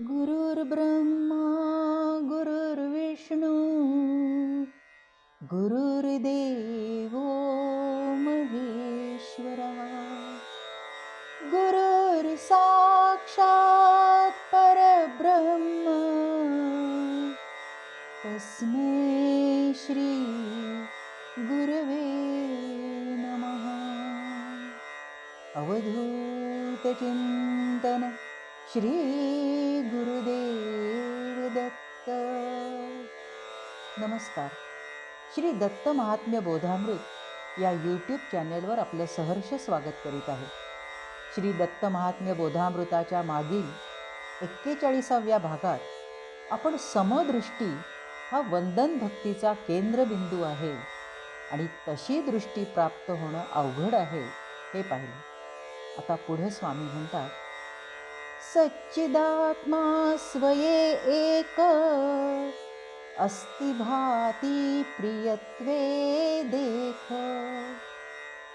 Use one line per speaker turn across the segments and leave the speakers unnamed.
गुरुर्ब्रह्मा गुरुर्विष्णू गुरुर्देवो महेश्वरः गुरुर्साक्षात् परब्रह्म तस्मै श्री गुरवे नमः। अवधूत चिंतन श्री गुरुदेव दत्त। नमस्कार. श्री दत्त महात्म्य बोधामृत या यूट्यूब चॅनलवर आपलं सहर्ष स्वागत करीत आहे. श्री दत्त महात्म्य बोधामृताच्या मागील 41व्या भागात आपण समदृष्टी हा वंदन भक्तीचा केंद्रबिंदू आहे आणि तशी दृष्टी प्राप्त होणं अवघड आहे हे पाहिलं. आता पुढे स्वामी म्हणतात, सच्चिदात्मा स्वये एक अस्ति भाती प्रियत्वे देख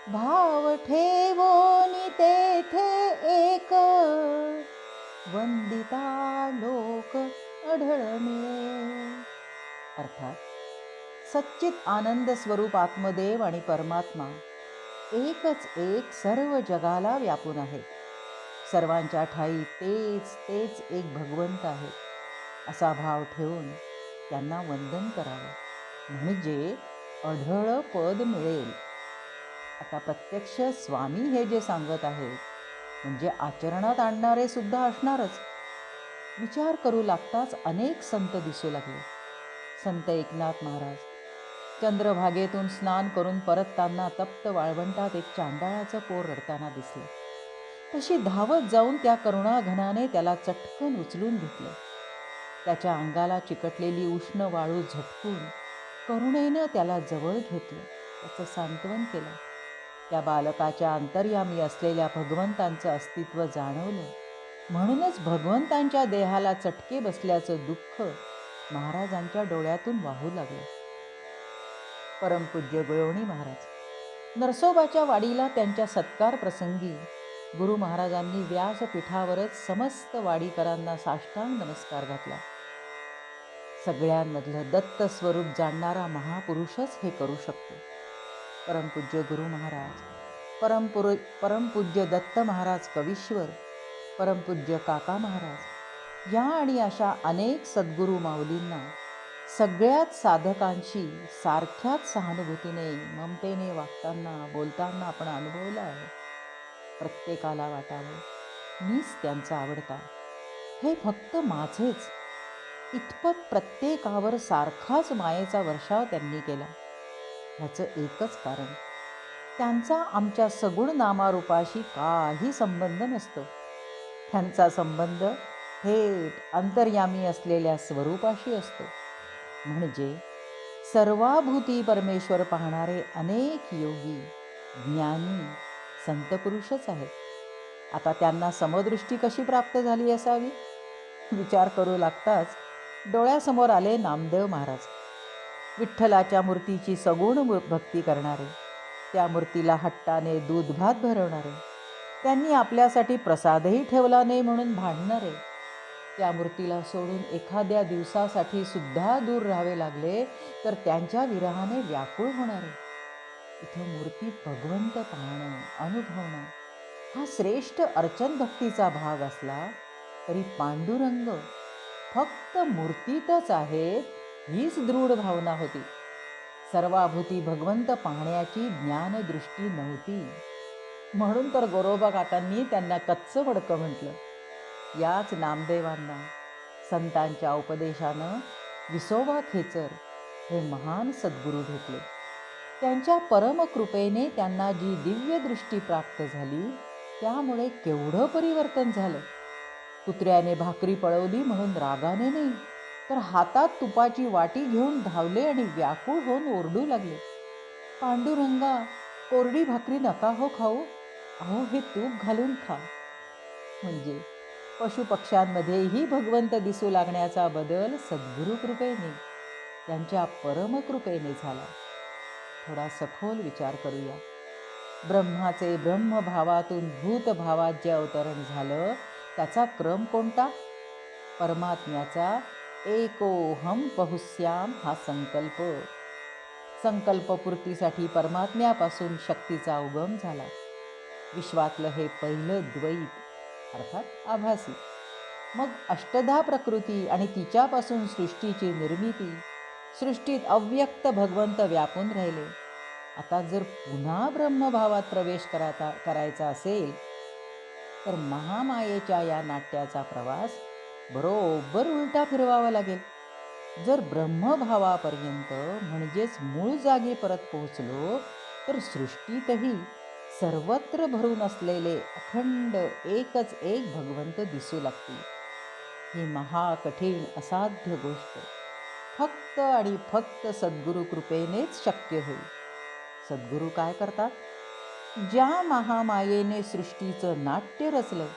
भाव ठेवोनी तेथे एक वंदिता लोक आढळ मिळे. अर्थात सच्चित आनंद स्वरूप आत्मदेव आणि परमात्मा एकच एक सर्व जगाला व्यापून आहे. सर्वांच्या ठाई तेच एक भगवंत आहे असा भाव ठेवून त्यांना वंदन करावं म्हणजे अढळ पद मिळेल. आता प्रत्यक्ष स्वामी हे जे सांगत आहेत म्हणजे आचरणात आणणारे सुद्धा असणारच. विचार करू लागताच अनेक संत दिसू लागले. संत एकनाथ महाराज चंद्रभागेतून स्नान करून परतताना तप्त वाळवंटात एक चांडाळाचं पोर रडताना दिसलं. तशी धावत जाऊन त्या करुणाघनाने त्याला चटकन उचलून घेतलं. त्याच्या अंगाला चिकटलेली उष्ण वाळू झटकून करुणेनं त्याला जवळ घेतलं, त्याचं सांत्वन केलं. त्या बालकाच्या अंतर्यामी असलेल्या भगवंतांचं अस्तित्व जाणवलं. म्हणूनच भगवंतांच्या देहाला चटके बसल्याचं दुःख महाराजांच्या डोळ्यातून वाहू लागलं. परमपूज्य गुळवणी महाराज नरसोबाच्या वाडीला त्यांच्या सत्कार प्रसंगी गुरु महाराजांनी व्यासपीठावरच समस्त वाडीकरांना साष्टांग नमस्कार घातला. सगळ्यांमधलं दत्त स्वरूप जाणणारा महापुरुषच हे करू शकतो. परमपूज्य गुरु महाराज, परमपूज्य दत्त महाराज कवीश्वर, परमपूज्य काका महाराज या आणि अशा अनेक सद्गुरू माऊलींना सगळ्याच साधकांशी सारख्याच सहानुभूतीने ममतेने वागताना बोलताना आपण अनुभवलं आहे. प्रत्येकाला वाटावं मीच त्यांचा आवडता, हे फक्त माझेच इतपत प्रत्येकावर सारखाच मायेचा वर्षाव त्यांनी केला. ह्याचं एकच कारण, त्यांचा आमच्या सगुण नामारूपाशी काही संबंध नसतो. त्यांचा संबंध थेट अंतर्यामी असलेल्या स्वरूपाशी असतो. म्हणजे सर्वाभूती परमेश्वर पाहणारे अनेक योगी ज्ञानी संत पुरुषच आहेत. आता त्यांना समदृष्टी कशी प्राप्त झाली असावी विचार करू लागताच डोळ्यासमोर आले नामदेव महाराज. विठ्ठलाच्या मूर्तीची सगुण भक्ती करणारे, त्या मूर्तीला हट्टाने दूध भात भरवणारे, त्यांनी आपल्यासाठी प्रसादही ठेवला नाही म्हणून भांडणारे, त्या मूर्तीला सोडून एखाद्या दिवसासाठी सुद्धा दूर राहावे लागले तर त्यांच्या विरहाने व्याकुळ होणारे. इथं मूर्तीत भगवंत पाहणं अनुभवणं हा श्रेष्ठ अर्चन भक्तीचा भाग असला तरी पांडुरंग फक्त मूर्तीतच आहेत हीच दृढ भावना होती. सर्वाभूती भगवंत पाहण्याची ज्ञानदृष्टी नव्हती. म्हणून तर गोरोबा काकांनी त्यांना कच्चं वडकं म्हटलं. याच नामदेवांना संतांच्या उपदेशानं विसोबा खेचर हे महान सद्गुरू भेटले. त्यांच्या परमकृपेने त्यांना जी दिव्य दृष्टी प्राप्त झाली त्यामुळे केवढं परिवर्तन झालं. कुत्र्याने भाकरी पळवली म्हणून रागाने नाही तर हातात तुपाची वाटी घेऊन धावले आणि व्याकुळ होऊन ओरडू लागले, पांडुरंगा कोरडी भाकरी नका हो खाऊ, अहो हे तूप घालून खा. म्हणजे पशुपक्ष्यांमध्येही भगवंत दिसू लागण्याचा बदल सद्गुरू कृपेने त्यांच्या परमकृपेने झाला. थोडा सखोल विचार करूया. ब्रह्माचे ब्रह्मभावातून भूतभावात जे अवतरण झालं त्याचा क्रम कोणता? परमात्म्याचा एकोहम बहुश्याम हा संकल्पपूर्तीसाठी परमात्म्यापासून शक्तीचा उगम झाला. विश्वातलं हे पहिलं द्वैत अर्थात आभासी. मग अष्टधा प्रकृती आणि तिच्यापासून सृष्टीची निर्मिती. सृष्टीत अव्यक्त भगवंत व्यापून राहिले. आता जर पुन्हा ब्रह्मभावात प्रवेश करायचा असेल तर महामायेच्या या नाट्याचा प्रवास बरोबर उलटा फिरवावा लागेल. जर ब्रह्मभावापर्यंत म्हणजेच मूळ जागी परत पोहोचलो तर सृष्टीतही सर्वत्र भरून असलेले अखंड एकच एक भगवंत दिसू लागतील. ही महाकठीण असाध्य गोष्ट फक्त आणि फक्त सद्गुरु कृपेनेच शक्य होईल. सद्गुरु काय करतात? ज्या महामायेने सृष्टीचं नाट्य रचलं,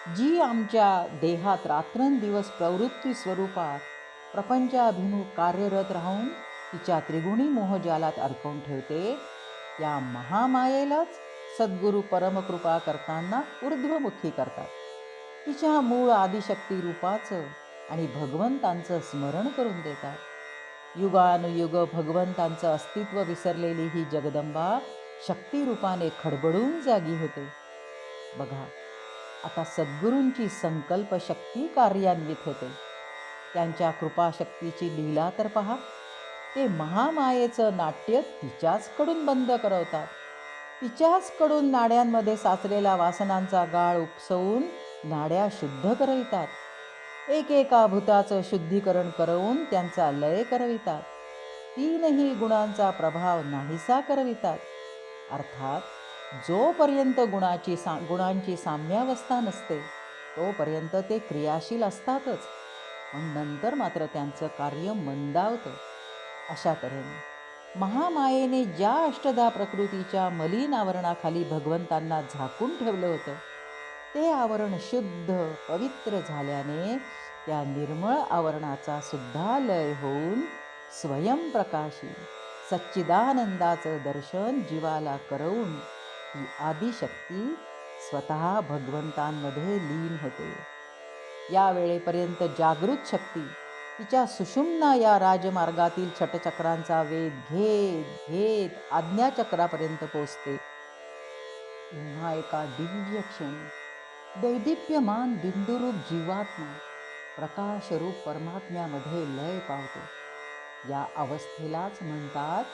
जी आमच्या देहात रात्रंदिवस प्रवृत्ती स्वरूपात प्रपंचाभिमुख कार्यरत राहून तिच्या त्रिगुणी मोहजालात अडकवून ठेवते, या महामायेलाच सद्गुरु परमकृपा करताना ऊर्ध्वमुखी करतात. तिच्या मूळ आदिशक्ती रूपाचं आणि भगवंतांचं स्मरण करून देतात. युगानुयुग भगवंतांचं अस्तित्व विसरलेली ही जगदंबा शक्तिरूपाने खडबडून जागी होते. बघा, आता सद्गुरूंची संकल्पशक्ती कार्यान्वित होते. त्यांच्या कृपाशक्तीची लीला तर पहा. ते महामायेचं नाट्य तिच्याचकडून बंद करवतात. तिच्याचकडून नाड्यांमध्ये साचलेला वासनांचा गाळ उपसवून नाड्या शुद्ध करवितात. एकेका भूताचं शुद्धीकरण करवून त्यांचा लय करवितात. तीनही गुणांचा प्रभाव नाहीसा करवितात. अर्थात जोपर्यंत गुणांची साम्यावस्था नसते तोपर्यंत ते क्रियाशील असतातच, पण नंतर मात्र त्यांचं कार्य मंदावतं. अशा तऱ्हेने महामायेने ज्या अष्टधा प्रकृतीच्या मलिन आवरणाखाली भगवंतांना झाकून ठेवलं होतं, ते आवरण शुद्ध पवित्र झाल्याने त्या निर्मळ आवरणाचा सुद्धा लय होऊन स्वयंप्रकाशी सच्चिदानंदाचं दर्शन जीवाला करवून ही आदिशक्ती स्वतः भगवंतांमध्ये लीन होते. या वेळेपर्यंत जागृत शक्ती तिच्या सुषुम्ना या राजमार्गातील छटचक्रांचा वेध घेत घेत आज्ञाचक्रापर्यंत पोचते. पुन्हा एका दिव्य क्षणी दैदिप्यमान बिंदुरूप जीवात्मा प्रकाशरूप परमात्म्यामध्ये लय पावतो. या अवस्थेलाच म्हणतात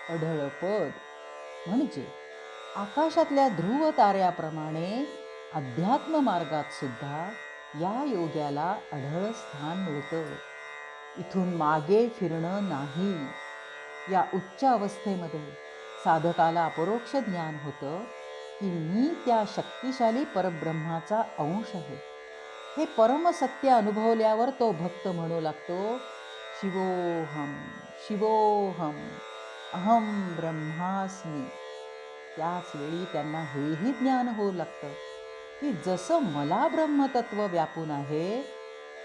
अढळपद. म्हणजे आकाशातल्या ध्रुव ताऱ्याप्रमाणे अध्यात्म मार्गात सुद्धा या योग्याला अढळ स्थान मिळतं. इथून मागे फिरणं नाही. या उच्च अवस्थेमध्ये साधकाला अपरोक्ष ज्ञान होतं की मी त्या शक्तिशाली परब्रह्माचा अंश आहे. हे परमसत्य अनुभवल्यावर तो भक्त म्हणू लागतो, शिवोहम शिवोहम अहम ब्रह्मास्मी. त्याच वेळी त्यांना हेही ज्ञान होऊ लागतं की जसं मला ब्रह्मतत्व व्यापून आहे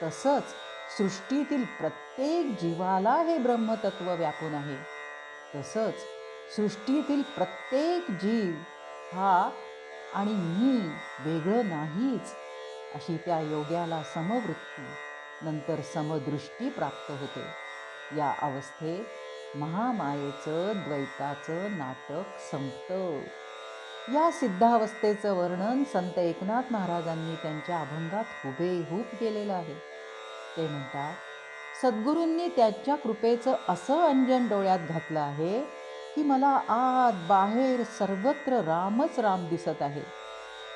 तसंच सृष्टीतील प्रत्येक जीवाला हे ब्रह्मतत्व व्यापून आहे. तसंच सृष्टीतील प्रत्येक जीव हा आणि मी वेगळं नाहीच, अशी त्या योग्याला समवृत्ती नंतर समदृष्टी प्राप्त होते. या अवस्थेत महामायेचं द्वैताचं नाटक संपतं. या सिद्धावस्थेचं वर्णन संत एकनाथ महाराजांनी त्यांच्या अभंगात हुबेहूब केलेलं आहे. ते म्हणतात, सद्गुरूंनी त्यांच्या कृपेचं असं अंजन डोळ्यात घातलं आहे की मला आत बाहेर सर्वत्र रामच राम दिसत आहे.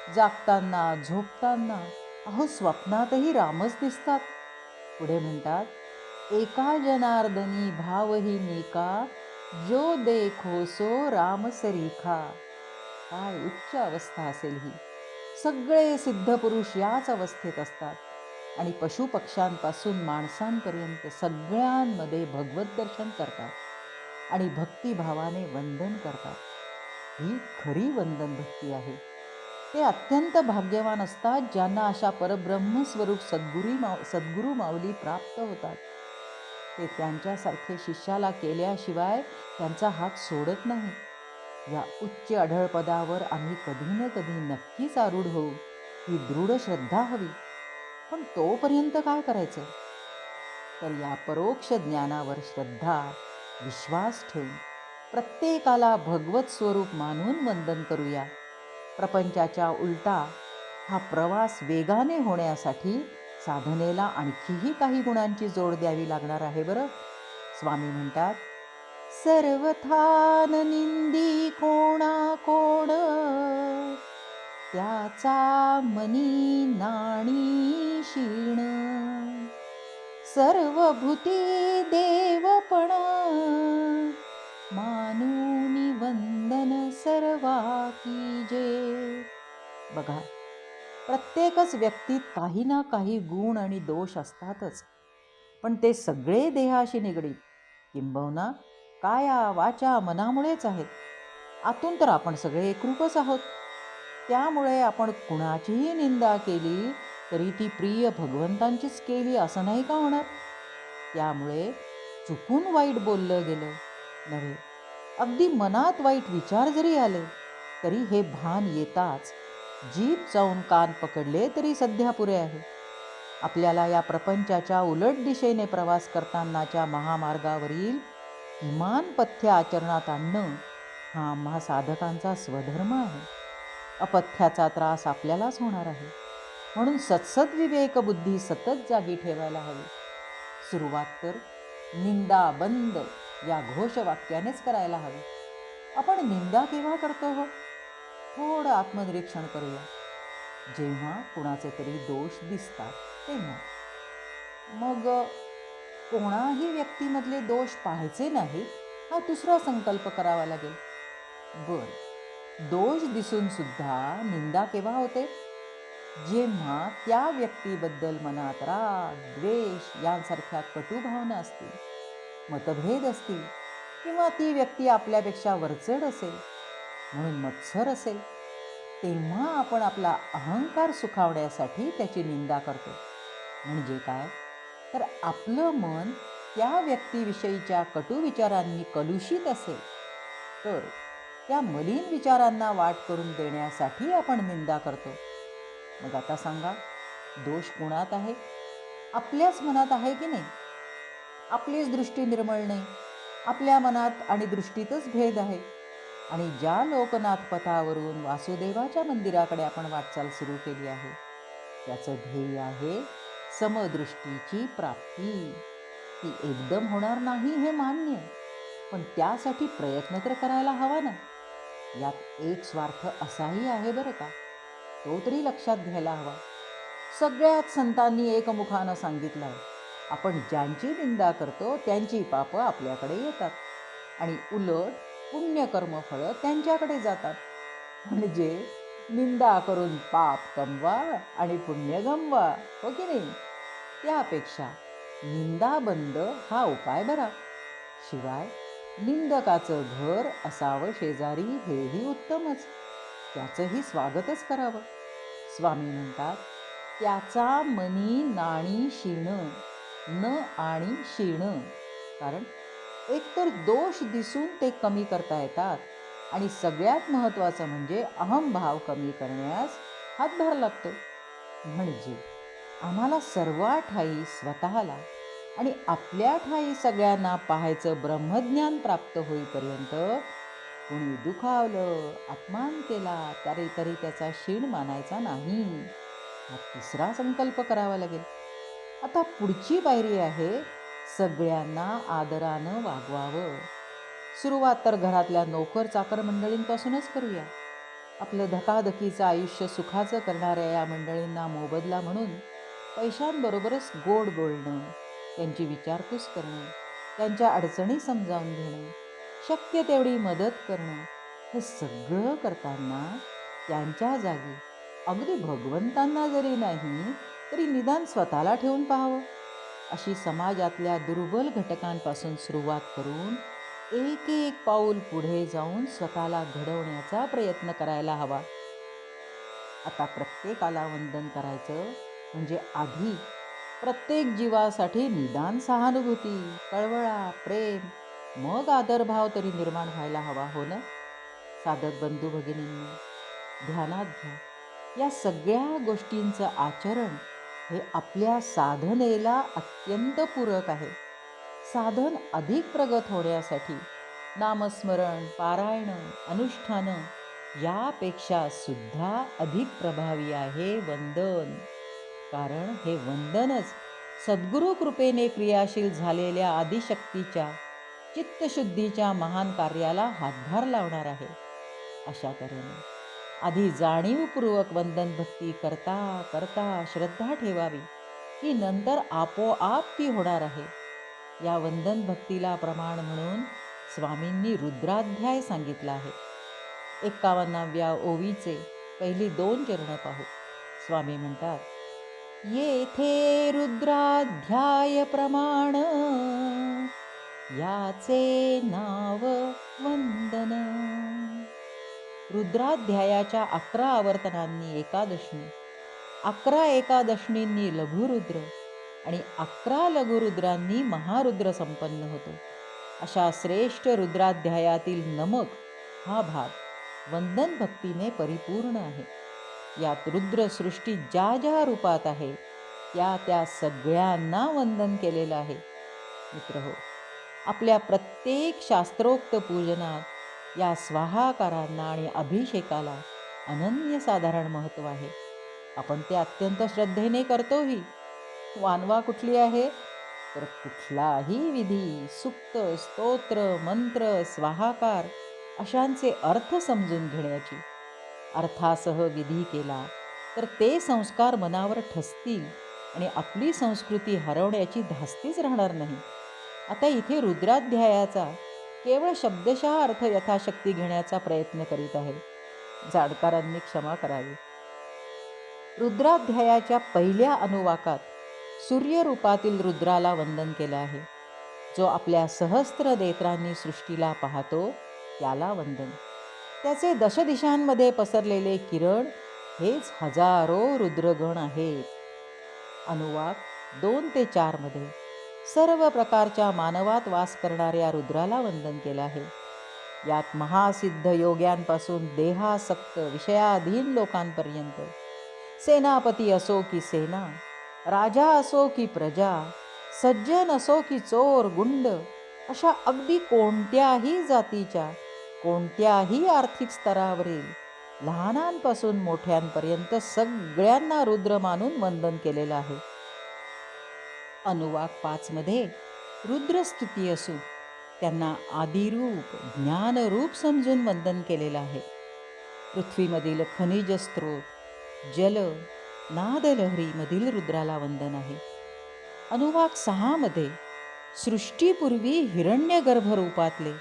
जागताना झोपताना अहो स्वप्नातही रामच दिसतात. पुढे म्हणतात, एका जनार्दनी भावही नेका जो देखो सो राम सरीखा. काय उच्च अवस्था असेल ही. सगळे सिद्धपुरुष याच अवस्थेत असतात आणि पशुपक्ष्यांपासून माणसांपर्यंत सगळ्यांमध्ये भगवत दर्शन करतात आणि भक्तिभावाने वंदन करतात. ही खरी वंदन भक्ती आहे. ते अत्यंत भाग्यवान असतात ज्यांना अशा परब्रह्मस्वरूप सद्गुरू माऊली प्राप्त होतात. ते त्यांच्यासारखे शिष्याला केल्याशिवाय त्यांचा हात सोडत नाही. या उच्च अढळपदावर आम्ही कधी न कधी नक्कीच आरूढ होऊ, ही दृढ श्रद्धा हवी. पण तोपर्यंत काय करायचं? तर या परोक्ष ज्ञानावर श्रद्धा, विश्वास ठेवून प्रत्येकाला भगवत स्वरूप मानून वंदन करूया. प्रपंचाच्या उलटा हा प्रवास वेगाने होण्यासाठी साधनेला आणखीही काही गुणांची जोड द्यावी लागणार आहे बरं. स्वामी म्हणतात, सर्वथा न निंदी कोणा कोण, त्याचा मनी नाणी क्षीण. सर्वभूती देवपण, मानुनी वंदन सर्वा कीजे. बघा, प्रत्येकच व्यक्तीत काही ना काही गुण आणि दोष असतातच, पण ते सगळे देहाशी निगडीत, किंबहुना काया वाचा मनामुळेच आहेत. आतून तर आपण सगळे एकरूपच आहोत. त्यामुळे आपण कुणाचीही निंदा केली तरी ती प्रिय भगवंतांचीच केली असं नाही का होणार? त्यामुळे चुकून वाईट बोललं गेलं नव्हे, अगदी मनात वाईट विचार जरी आले तरी हे भान येताच जीभ चावून कान पकडले तरी सध्या पुरे आहे. आपल्याला या प्रपंचाच्या उलट दिशेने प्रवास करतानाच्या महामार्गावरील किमान पथ्य आचरणात आणणं हा आम्हा साधकांचा स्वधर्म आहे. अपथ्याचा त्रास आपल्यालाच होणार आहे, म्हणून सत्सद विवेक बुद्धी सतत जागी ठेवायला हवी. सुरुवात तर निंदा बंद या घोषवाक्यानेच करायला हवी. आपण निंदा केव्हा करतो हो? थोडं आत्मनिरीक्षण करूया. जेव्हा कुणाचे तरी दोष दिसतात तेव्हा. मग कोणाही व्यक्तीमधले दोष पाहायचे नाहीत हा दुसरा संकल्प करावा लागेल. दोष दिसून सुद्धा निंदा केव्हा होते? जेव्हा त्या व्यक्तीबद्दल मनात राग, द्वेष यांसारख्या कटू भावना असतील, मतभेद असतील, किंवा ती व्यक्ती आपल्यापेक्षा वरचढ असेल, म्हणून मत्सर असेल, तेव्हा आपण आपला अहंकार सुखावण्यासाठी त्याची निंदा करतो. म्हणजे काय? तर आपलं मन त्या व्यक्तीविषयीच्या कटू विचारांनी कलुषित असेल तर त्या मलिन विचारांना वाट करून देण्यासाठी आपण निंदा करतो. मग आता सांगा, दोष कोणात आहे? आपल्याच मनात आहे की नाही? आपलीच दृष्टी निर्मळ नाही, आपल्या मनात आणि दृष्टीतच भेद आहे. आणि ज्या लोकनाथ पथावरून वासुदेवाच्या मंदिराकडे आपण वाटचाल सुरू केली आहे, त्याचं ध्येय आहे समदृष्टीची प्राप्ती. ती एकदम होणार नाही हे मान्य, पण त्यासाठी प्रयत्न तर करायला हवा ना. यात एक स्वार्थ असाही आहे बरं का, तो तरी लक्षात घ्यायला हवा. सगळ्याच संतांनी एकमुखानं सांगितलं आहे, आपण ज्यांची निंदा करतो त्यांची पापं आपल्याकडे येतात आणि उलट पुण्यकर्मफळं त्यांच्याकडे जातात. म्हणजे निंदा करून पाप कमवा आणि पुण्य गमवा, हो की नाही? त्यापेक्षा निंदा बंद हा उपाय बरा. शिवाय निंदकाचं घर असावं शेजारी हेही उत्तमच, त्याचंही स्वागतच करावं. स्वामी म्हणतात, त्याचा मनी नाणी क्षीण, न आणि क्षीण. कारण एकतर दोष दिसून ते कमी करता येतात आणि सगळ्यात महत्त्वाचं म्हणजे अहंभाव कमी करण्यास हातभार लागतो. म्हणजे आम्हाला सर्व ठाई स्वतःला आणि आपल्या ठाई सगळ्यांना पाहायचं ब्रह्मज्ञान प्राप्त होईपर्यंत कुणी दुखावलं, अपमान केला तरी त्याचा शीण मानायचा नाही. हा तिसरा संकल्प करावा लागेल. आता पुढची पायरी आहे सगळ्यांना आदरानं वागवावं. सुरुवात तर घरातल्या नोकर चाकर मंडळींपासूनच करूया. आपलं धकाधकीचं आयुष्य सुखाचं करणाऱ्या या मंडळींना मोबदला म्हणून पैशांबरोबरच गोड बोलणं, त्यांची विचारपूस करणं, त्यांच्या अडचणी समजावून घेणं, शक्य तेवढी मदत करणं, हे सगळं करताना त्यांच्या जागी अगदी भगवंतांना जरी नाही तरी निदान स्वतःला ठेवून पाहावं. अशी समाजातल्या दुर्बल घटकांपासून सुरुवात करून एक एक पाऊल पुढे जाऊन स्वतःला घडवण्याचा प्रयत्न करायला हवा. आता प्रत्येकाला वंदन करायचं म्हणजे आधी प्रत्येक जीवासाठी निदान सहानुभूती, कळवळा, प्रेम, मग आदरभाव तरी निर्माण व्हायला हवा, हो ना? साधक बंधू भगिनींनी ध्यानात घ्या, या सगळ्या गोष्टींचं आचरण हे आपल्या साधनेला अत्यंत पूरक आहे. साधन अधिक प्रगत होण्यासाठी नामस्मरण, पारायण, अनुष्ठान यापेक्षा सुद्धा अधिक प्रभावी आहे वंदन. कारण हे वंदनच सद्गुरु कृपेने क्रियाशील झालेल्या आदिशक्तीच्या चित्तशुद्धीच्या महान कार्याला हातभार लावणार आहे. अशा तऱ्हेने आधी जाणीवपूर्वक वंदन भक्ती करता करता श्रद्धा ठेवावी, की नंतर आपोआप ती होणार आहे. या वंदन भक्तीला प्रमाण म्हणून स्वामींनी रुद्राध्याय सांगितला आहे. 51व्या ओवीचे पहिली 2 चरण पाहू. स्वामी म्हणतात, येथे रुद्राध्याय प्रमाण, याचे नाव वंदन. रुद्राध्यायाच्या 11 आवर्तनांनी एकादशनी, 11 एकादशनींनी लघुरुद्र आणि 11 लघुरुद्रांनी महारुद्र संपन्न होतो. अशा श्रेष्ठ रुद्राध्यायातील नमक हा भाग वंदन भक्तीने परिपूर्ण आहे. यात रुद्र सृष्टी ज्या ज्या रूपात आहे त्या त्या सगळ्यांना वंदन केलेलं आहे. मित्रहो, आपल्या प्रत्येक शास्त्रोक्त पूजनात या स्वाहाकारांना आणि अभिषेकाला अनन्यसाधारण महत्त्व आहे. आपण ते अत्यंत श्रद्धेने करतोही. वानवा कुठली आहे? तर कुठलाही विधी, सुक्त, स्तोत्र, मंत्र, स्वाहाकार अशांचे अर्थ समजून घेण्याची. अर्थासह विधी केला तर ते संस्कार मनावर ठसतील आणि आपली संस्कृती हरवण्याची धास्तीच राहणार नाही. आता इथे रुद्राध्यायाचा केवळ शब्दशः अर्थ यथाशक्ती घेण्याचा प्रयत्न करीत आहे. जाणकारांनी क्षमा करावी. रुद्राध्यायाच्या पहिल्या अनुवाकात सूर्यरूपातील रुद्राला वंदन केलं आहे. जो आपल्या सहस्त्र नेत्रांनी सृष्टीला पाहतो त्याला वंदन. त्याचे दशदिशांमध्ये पसरलेले किरण हेच हजारो रुद्रगण आहेत. अनुवाक 2 ते 4 मध्ये सर्व प्रकारच्या मानवात वास करणाऱ्या रुद्राला वंदन केलं आहे. यात महासिद्ध योग्यांपासून देहासक्त विषयाधीन लोकांपर्यंत, सेनापती असो की सेना, राजा असो की प्रजा, सज्जन असो की चोर गुंड, अशा अगदी कोणत्याही जातीच्या, कोणत्याही आर्थिक स्तरावरील लहानांपासून मोठ्यांपर्यंत सगळ्यांना रुद्र मानून वंदन केलेलं आहे. अनुवाक 5 मध्ये रुद्रस्तुती असून त्यांना आदिरूप, ज्ञानरूप समजून वंदन केलेलं आहे. पृथ्वीमधील खनिज स्रोत, जल, नादलहरीमधील रुद्राला वंदन आहे. अनुवाक 6 मध्ये सृष्टीपूर्वी हिरण्यगर्भ रूपातले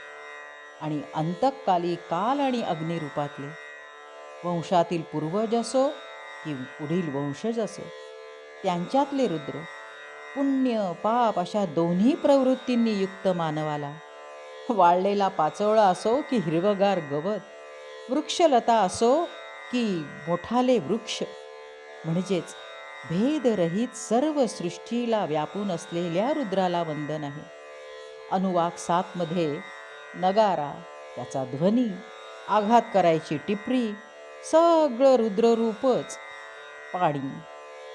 आणि अंतकाली काल आणि अग्नी रूपातले, वंशातील पूर्वज असो की पुढील वंशज असो त्यांच्यातले रुद्र, पुण्य पाप अशा दोन्ही प्रवृत्तींनी युक्त मानवाला, वाळलेला पाचोळा असो की हिरवगार गवत, वृक्षलता असो की मोठाले वृक्ष, म्हणजेच भेदरहित सर्व सृष्टीला व्यापून असलेल्या रुद्राला वंदन आहे. अनुवाक 7 मध्ये नगारा, त्याचा ध्वनी, आघात करायची टिपरी, सगळं रुद्ररूपच. पाणी,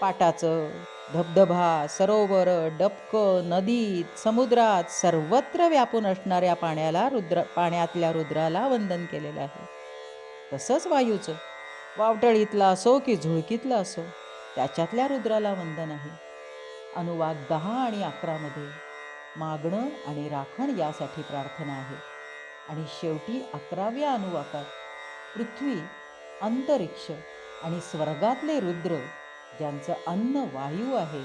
पाटाचं, धबधबा, सरोवर, डबकं, नदीत, समुद्रात सर्वत्र व्यापून असणाऱ्या पाण्यातल्या रुद्राला वंदन केलेलं आहे. तसंच वायूचं, वावटळीतला असो की झुळकीतला असो त्याच्यातल्या रुद्राला वंदन आहे. अनुवाक 10 आणि 11 मध्ये मागणं आणि राखण यासाठी प्रार्थना आहे. आणि शेवटी 11व्या अनुवाकात पृथ्वी, अंतरिक्ष आणि स्वर्गातले रुद्र, ज्यांचं अन्न वायू आहे,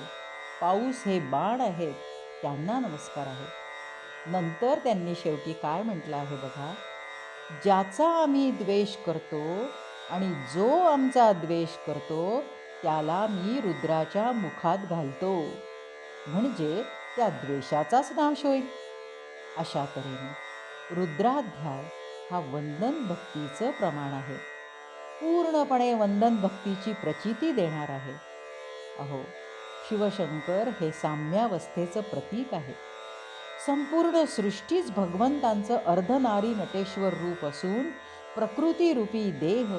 पाऊस हे बाण आहेत, त्यांना नमस्कार आहे. नंतर त्यांनी शेवटी काय म्हटलं आहे बघा, ज्याचा आम्ही द्वेष करतो आणि जो आमचा द्वेष करतो त्याला मी रुद्राच्या मुखात घालतो, म्हणजे त्या द्वेषाचाच नाश होईल. अशा तऱ्हेने रुद्राध्याय हा वंदन भक्तीचं प्रमाण आहे. पूर्णपणे वंदन भक्तीची प्रचिती देणार आहे. अहो, शिवशंकर हे साम्यावस्थेचं प्रतीक आहे. संपूर्ण सृष्टीच भगवंतांचं अर्धनारी नटेश्वर रूप असून प्रकृतीरूपी देह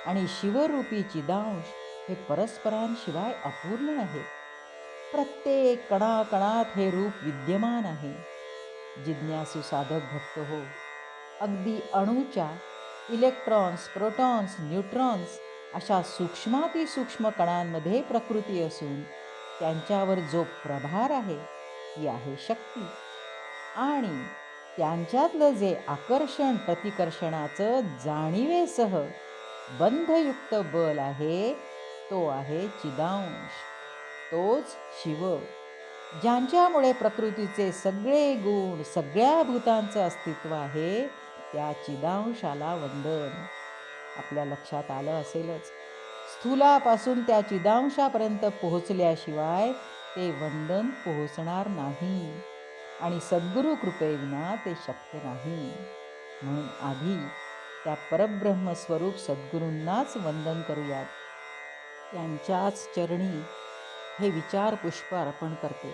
आणि शिवरूपी चिदांश हे परस्परांशिवाय अपूर्ण आहे. प्रत्येक कणाकणात हे रूप विद्यमान आहे. जिज्ञासू साधक भक्त हो, अगदी अणूच्या इलेक्ट्रॉन्स, प्रोटॉन्स, न्यूट्रॉन्स अशा सूक्ष्मातिसूक्ष्म कणांमध्ये प्रकृती असून त्यांच्यावर जो प्रभार आहे ती आहे शक्ती. आणि त्यांच्यातलं जे आकर्षण प्रतिकर्षणाचं जाणीवेसह बंधयुक्त बल आहे तो आहे चिदांश, तोच शिव, ज्यांच्यामुळे प्रकृतीचे सगळे गुण, सगळ्या भूतांचं अस्तित्व आहे. त्या चिदांशाला वंदन. आपल्या लक्षात आलं असेलच, स्थूलापासून त्या चिदांशापर्यंत पोहोचल्याशिवाय ते वंदन पोहोचणार नाही आणि सद्गुरु कृपेविना ते शक्य नाही. म्हणून आधी त्या परब्रह्म स्वरूप सद्गुरूंनाच वंदन करूयात. त्यांच्याच चरणी हे विचार पुष्प अर्पण करते.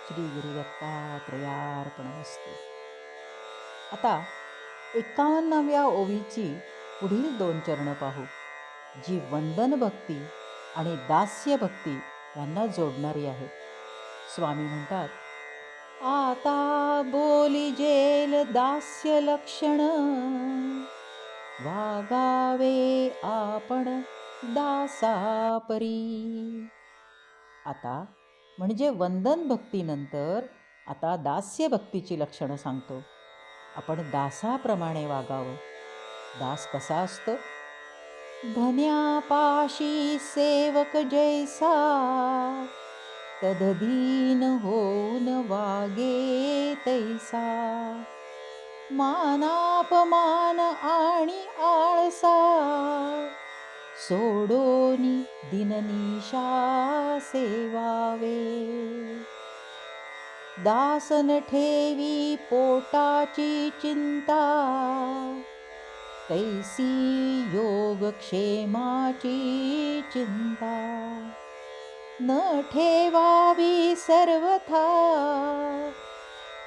श्री गुरु दत्तात्रयार्पणमस्तु. आता 51व्या ओवीची पुढील 2 चरण पाहू, जी वंदन भक्ती आणि दास्य भक्ती यांना जोडणारी आहेत. स्वामी म्हणतात, आता बोली जेल दास्य लक्षण, वागावे आपण दासापरी. आता म्हणजे वंदन भक्तीनंतर आता दास्य भक्तीची लक्षणं सांगतो. आपण दासाप्रमाणे वागावं. दास कसा असतो? धन्यापाशी सेवक जैसा, तदधीन होऊन वागे तैसा. मानापमान आणि आळसा, सोडोनी दिननिशा सेवावे. दासन ठेवी पोटाची चिंता, तैसी योगक्षेमाची चिंता. न ठेवावी सर्वथा,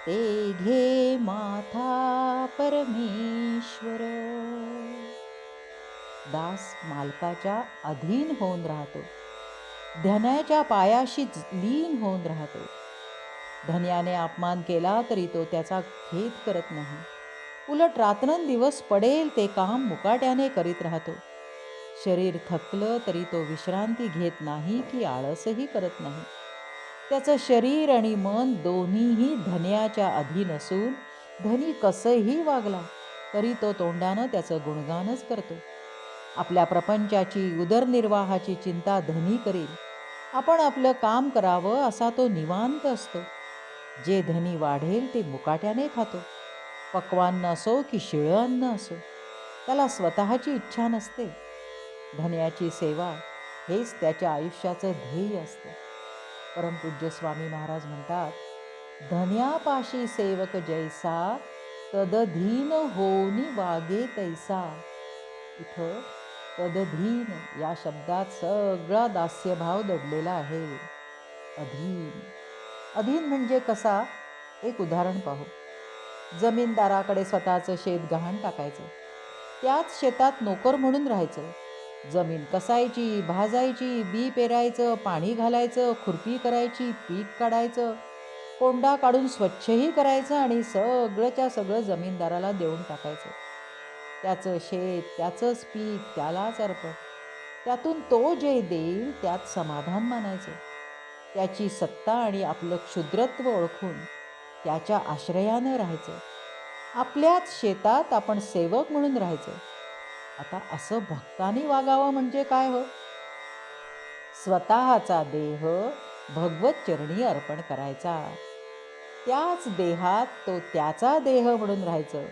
ते घे माथा परमेश्वर. दास मालकाच्या अधीन होऊन राहतो. धन्याच्या पायाशीच लीन होऊन राहतो. धन्याने अपमान केला तरी तो त्याचा खेद करत नाही. उलट रात्रंदिवस पडेल ते काम मुकाट्याने करीत राहतो. शरीर थकलं तरी तो विश्रांती घेत नाही की आळसही करत नाही. त्याचं शरीर आणि मन दोन्हीही धन्याच्या अधीन असून धनी कसंही वागला तरी तो तोंडानं त्याचं गुणगानच करतो. आपल्या प्रपंचाची, उदरनिर्वाहाची चिंता धनी करील. आपण आपलं काम करावं असा तो निवांत असतो. जे धनी वाढेल ते मुकाट्याने खातो. पक्वान्न असो की शिळं अन्न असो, त्याला स्वतःची इच्छा नसते. धन्याची सेवा हेच त्याच्या आयुष्याचं ध्येय असतं. परमपूज्य स्वामी महाराज म्हणतात, धन्यापाशी सेवक जैसा, तदधीन होऊनी वागे तैसा. इथं तदधीन या शब्दात सगळा दास्यभाव दडलेला आहे. अधीन, अधीन म्हणजे कसा? एक उदाहरण पाहू. जमीनदाराकडे स्वतःचं शेत गहाण टाकायचं. त्याच शेतात नोकर म्हणून राहायचं. जमीन कसायची, भाजायची, बी पेरायचं, पाणी घालायचं, खुरपी करायची, पीक काढायचं, कोंडा काढून स्वच्छही करायचं आणि सगळंच्या सगळं जमीनदाराला देऊन टाकायचं. त्याचं शेत, त्याचंच पीक, त्यालाच अर्पण. त्यातून तो जे देईल त्यात समाधान मानायचं. त्याची सत्ता आणि आपलं क्षुद्रत्व ओळखून त्याच्या आश्रयानं राहायचं. आपल्याच शेतात आपण सेवक म्हणून राहायचं. आता असं भक्तानी वागावं म्हणजे काय हो? स्वतःचा देह भगवत चरणी अर्पण करायचा. त्याच देहात तो त्याचा देह म्हणून राहायचं.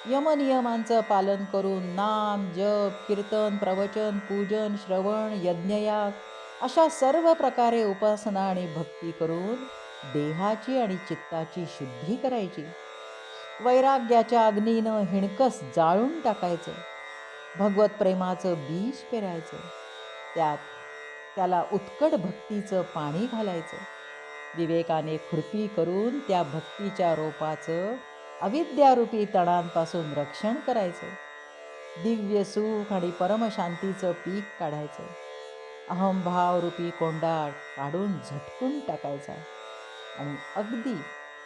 यमनियमांचं पालन करून नाम, जप, कीर्तन, प्रवचन, पूजन, श्रवण, यज्ञयाग अशा सर्व प्रकारे उपासना आणि भक्ती करून देहाची आणि चित्ताची शुद्धी करायची. वैराग्याच्या अग्नीनं हिणकस जाळून टाकायचं. भगवत प्रेमाचं बीज पेरायचं. त्याला उत्कट भक्तीचं पाणी घालायचं. विवेकाने खुरपी करून त्या भक्तीच्या रोपाचं अविद्यारूपी तणांपासून रक्षण करायचं. दिव्य सुख आणि परमशांतीचं पीक काढायचं. अहंभावरूपी कोंडा काढून झटकून टाकायचा आणि अगदी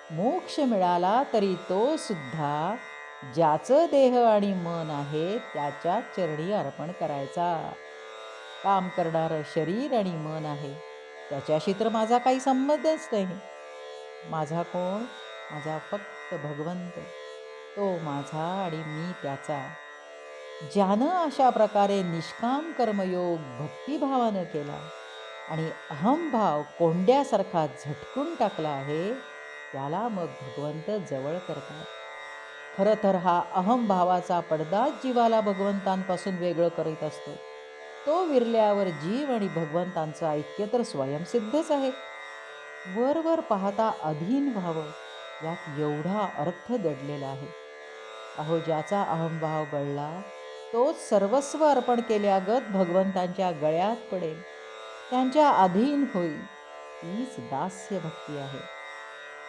मोक्ष मिळाला तरी तो सुद्धा ज्याचं देह आणि मन आहे त्याच्या चरणी अर्पण करायचा. काम करणारं शरीर आणि मन आहे त्याच्याशी तर माझा काही संबंधच नाही. माझा कोण? माझा फक्त भगवंत. तो माझा आणि मी त्याचा. ज्यानं अशा प्रकारे निष्काम कर्मयोग भक्तिभावानं केला आणि अहंभाव कोंड्यासारखा झटकून टाकला आहे, त्याला मग भगवंत जवळ करतात. खरं तर हा अहंभावाचा पडदाच जीवाला भगवंतांपासून वेगळं करीत असतो. तो विरल्यावर जीव आणि भगवंतांचं ऐक्य तर स्वयंसिद्धच आहे. वर पाहता अधीन व्हावं यात एवढा अर्थ दडलेला आहे. अहो ज्याचा अहंभाव गळला तोच सर्वस्व अर्पण केल्यागत भगवंतांच्या गळ्यात पडेल, त्यांच्या अधीन होईल. हीच दास्य भक्ती आहे.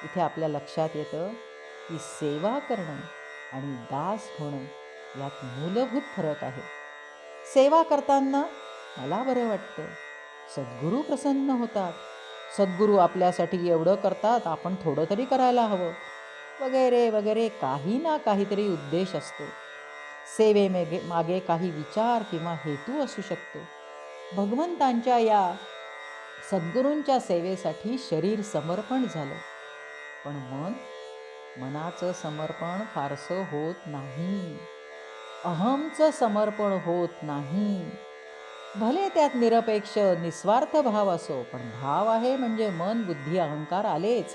इथे आपल्या लक्षात येतं की सेवा करणं आणि दास होणं यात मूलभूत फरक आहे. सेवा करताना मला बरं वाटतं, सद्गुरू प्रसन्न होतात, सद्गुरू आपल्यासाठी एवढं करतात, आपण थोडं तरी करायला हवं, वगैरे वगैरे काही ना काहीतरी उद्देश असतो. मागे काही विचार किंवा हेतू असू शकतो. भगवंतांच्या या सद्गुरूंच्या सेवेसाठी शरीर समर्पण झालं, पण मनाचं समर्पण फारसं होत नाही. अहमचं समर्पण होत नाही. भले त्यात निरपेक्ष निस्वार्थ भाव असो, पण भाव आहे म्हणजे मन बुद्धी अहंकार आलेच.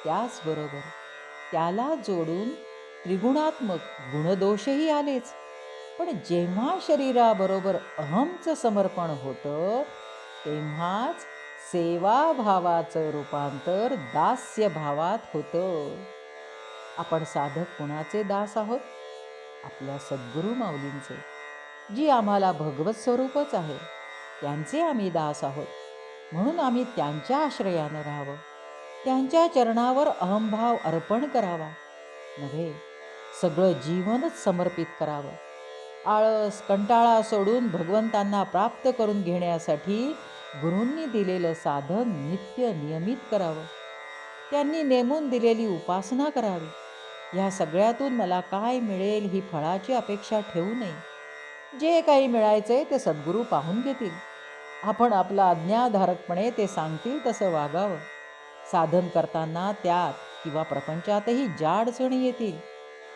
त्याचबरोबर त्याला जोडून त्रिगुणात्मक गुणदोषही आलेच. पण जेव्हा शरीराबरोबर अहमचं समर्पण होतं तेव्हाच सेवाभावाचं रूपांतर दास्य भावात होतं. आपण साधक कुणाचे दास आहोत? आपल्या सद्गुरू माऊलींचे, जी आम्हाला भगवत स्वरूपच आहे, त्यांचे आम्ही दास आहोत. म्हणून आम्ही त्यांच्या आश्रयानं राहावं, त्यांच्या चरणावर अहंभाव अर्पण करावा, नव्हे सगळं जीवनच समर्पित करावं. आळस कंटाळा सोडून भगवंतांना प्राप्त करून घेण्यासाठी गुरूंनी दिलेलं साधन नित्य नियमित करावं. त्यांनी नेमून दिलेली उपासना करावी. ह्या सगळ्यातून मला काय मिळेल ही फळाची अपेक्षा ठेवू नये. जे काही मिळायचंय ते सद्गुरू पाहून घेतील. आपण आपला आज्ञाधारकपणे ते सांगतील तसं वागावं. साधन करताना त्यात किंवा प्रपंचातही ज्या अडचणी येतील,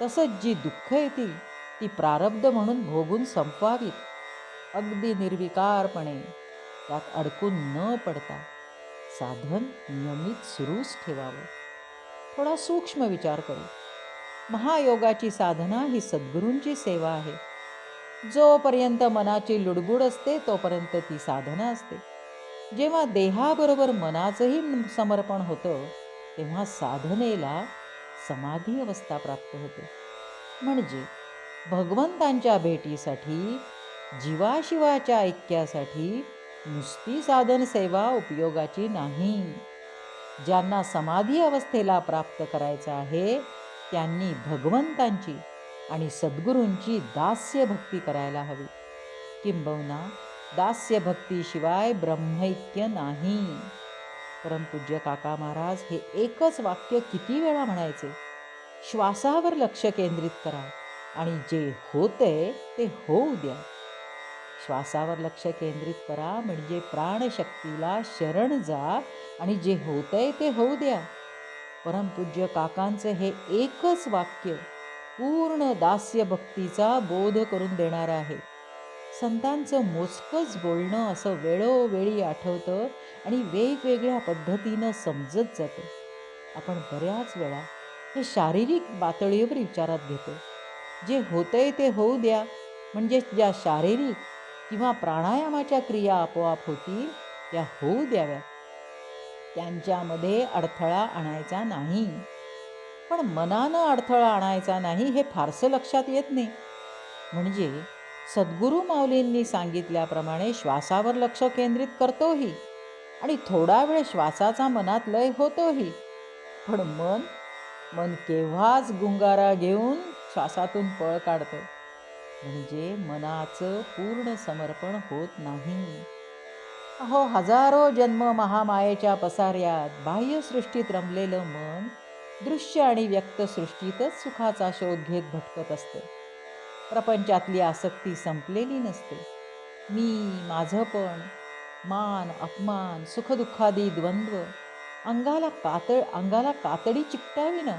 तसंच जी दुःख येतील ती प्रारब्ध म्हणून भोगून संपवावीत. अगदी निर्विकारपणे त्यात अडकून न पडता साधन नियमित सुरूच ठेवावं. थोडा सूक्ष्म विचार करू. महायोगाची साधना ही सद्गुरूंची सेवा आहे. जोपर्यंत मनाची लुडबुड असते तोपर्यंत ती साधना असते. जेव्हा देहाबरोबर मनाचंही समर्पण होतं तेव्हा साधनेला समाधी अवस्था प्राप्त होते. म्हणजे भगवंतांच्या भेटीसाठी, जीवाशिवाच्या ऐक्यासाठी नुसती साधन सेवा उपयोगाची नाही. ज्यांना समाधी अवस्थेला प्राप्त करायचं आहे त्यांनी भगवंतांची आणि सद्गुरूंची दास्य भक्ती करायला हवी. किंबहुना दास्य भक्तीशिवाय ब्रह्मैक्य नाही. परमपूज्य काका महाराज हे एकच वाक्य किती वेळा म्हणायचे? श्वासावर लक्ष केंद्रित करा आणि जे होतंय ते होऊ द्या. श्वासावर लक्ष केंद्रित करा म्हणजे प्राणशक्तीला शरण जा आणि जे होतंय ते होऊ द्या. परमपूज्य काकांचं हे एकच वाक्य पूर्ण दास्य भक्तीचा बोध करून देणारं आहे. संतांचं मोजकंच बोलणं असं वेळोवेळी आठवतं आणि वेगवेगळ्या पद्धतीनं समजत जातं. आपण बऱ्याच वेळा हे शारीरिक पातळीवर विचारात घेतो. जे होतंय ते होऊ द्या म्हणजे ज्या शारीरिक किंवा प्राणायामाच्या क्रिया आपोआप होतील त्या होऊ द्याव्यात. त्यांच्यामध्ये अडथळा आणायचा नाही. पण मनानं अडथळा आणायचा नाही हे फारसं लक्षात येत नाही. म्हणजे सद्गुरू माऊलींनी सांगितल्याप्रमाणे श्वासावर लक्ष केंद्रित करतोही आणि थोडा वेळ श्वासाचा मनात लय होतोही, पण मन केव्हाच गुंगारा घेऊन श्वासातून पळ काढतं. म्हणजे मनाचं पूर्ण समर्पण होत नाही. अहो हजारो जन्म महामायेच्या पसाऱ्यात बाह्यसृष्टीत रमलेलं मन दृश्य आणि व्यक्त सृष्टीतच सुखाचा शोध घेत भटकत असतं. प्रपंचातली आसक्ती संपलेली नसते. मी, माझंपण, मान, अपमान, सुखदुःखादी द्वंद्व अंगाला कातडी चिकटावीनं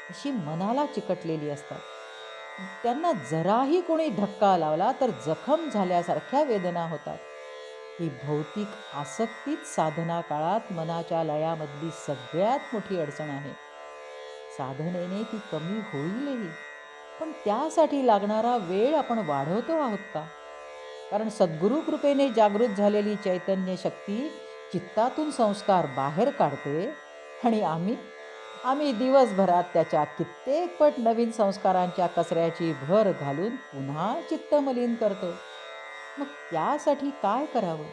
अशी मनाला चिकटलेली असतात. त्यांना जराही कोणी धक्का लावला तर जखम झाल्यासारख्या वेदना होतात. ही भौतिक आसक्तीच साधना काळात मनाच्या लयामधली सगळ्यात मोठी अडचण आहे. साधनेने ती कमी होईलही, पण त्यासाठी लागणारा वेळ आपण वाढवतो आहोत का? कारण सद्गुरू कृपेने जागृत झालेली चैतन्य शक्ती चित्तातून संस्कार बाहेर काढते आणि आम्ही आम्ही दिवसभरात त्याच्या कित्येक पट नवीन संस्कारांच्या कचऱ्याची भर घालून पुन्हा चित्त मलिन करतो. मग त्यासाठी काय करावं?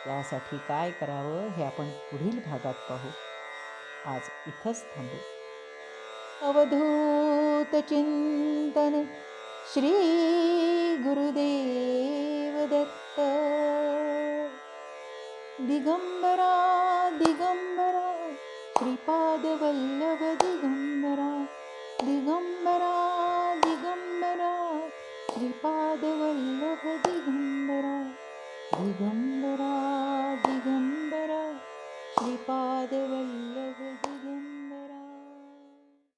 त्यासाठी काय करावं हे आपण पुढील भागात पाहू. आज इथंच थांबू. अवधूत चिंतन श्री गुरुदेव दत्त. दिगंबरा दिगंबरा श्रीपाद वल्लभ दिगंबरा. दिगंबरा दिगंबरा श्रीपाद वल्लभ दिगंबरा. दिगंबरा दिगंबरा श्रीपाद वल्लभ